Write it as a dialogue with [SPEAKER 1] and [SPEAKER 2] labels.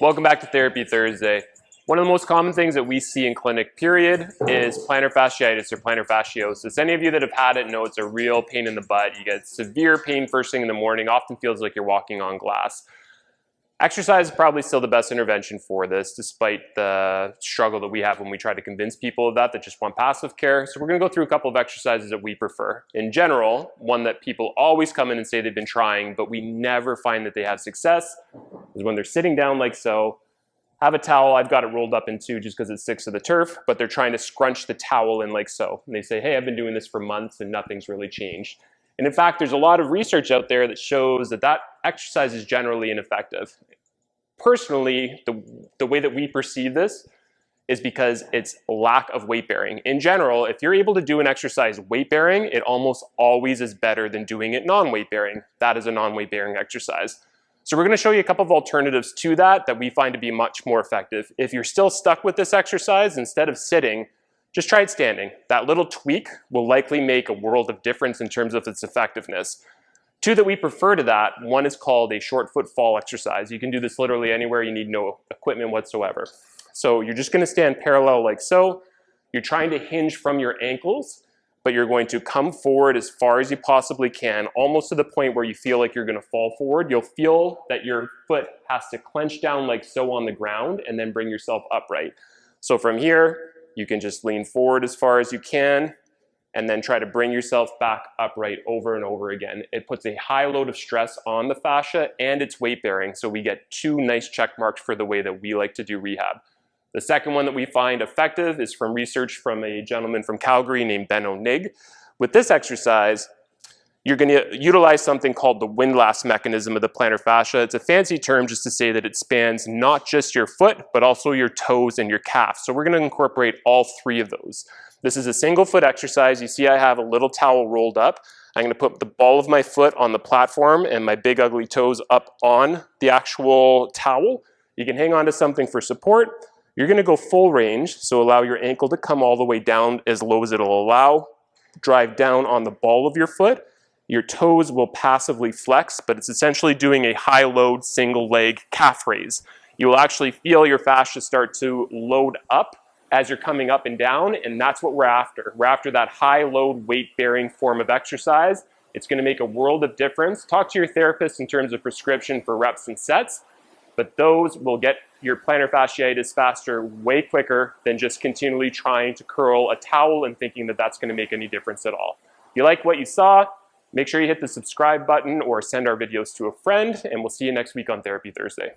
[SPEAKER 1] Welcome back to Therapy Thursday. One of the most common things that we see in clinic, period, is plantar fasciitis or plantar fasciosis. Any of you that have had it know it's a real pain in the butt. You get severe pain first thing in the morning, often feels like you're walking on glass. Exercise is probably still the best intervention for this, despite the struggle that we have when we try to convince people of that just want passive care. So we're going to go through a couple of exercises that we prefer. In general, one that people always come in and say they've been trying, but we never find that they have success, is when they're sitting down like so, have a towel, I've got it rolled up in two just because it sticks to the turf, but they're trying to scrunch the towel in like so. And they say, hey, I've been doing this for months and nothing's really changed. And in fact, there's a lot of research out there that shows that that exercise is generally ineffective. Personally, the way that we perceive this is because it's lack of weight bearing. In general, if you're able to do an exercise weight bearing, it almost always is better than doing it non-weight bearing. That is a non-weight bearing exercise. So we're going to show you a couple of alternatives to that we find to be much more effective. If you're still stuck with this exercise, instead of sitting, just try it standing. That little tweak will likely make a world of difference in terms of its effectiveness. Two that we prefer to that, one is called a short foot fall exercise. You can do this literally anywhere, you need no equipment whatsoever. So you're just going to stand parallel like so. You're trying to hinge from your ankles, but you're going to come forward as far as you possibly can, almost to the point where you feel like you're going to fall forward. You'll feel that your foot has to clench down like so on the ground and then bring yourself upright. So from here, you can just lean forward as far as you can, and then try to bring yourself back upright over and over again. It puts a high load of stress on the fascia and it's weight bearing, so we get two nice check marks for the way that we like to do rehab. The second one that we find effective is from research from a gentleman from Calgary named Ben O'Nig. With this exercise, you're going to utilize something called the windlass mechanism of the plantar fascia. It's a fancy term just to say that it spans not just your foot, but also your toes and your calf. So we're going to incorporate all three of those. This is a single foot exercise. You see I have a little towel rolled up. I'm going to put the ball of my foot on the platform and my big ugly toes up on the actual towel. You can hang on to something for support. You're going to go full range, so allow your ankle to come all the way down as low as it'll allow. Drive down on the ball of your foot. Your toes will passively flex, but it's essentially doing a high load single leg calf raise. You will actually feel your fascia start to load up as you're coming up and down, and that's what we're after. We're after that high load weight bearing form of exercise. It's going to make a world of difference. Talk to your therapist in terms of prescription for reps and sets, but those will get your plantar fasciitis faster way quicker than just continually trying to curl a towel and thinking that that's going to make any difference at all. If you like what you saw, make sure you hit the subscribe button or send our videos to a friend, and we'll see you next week on Therapy Thursday.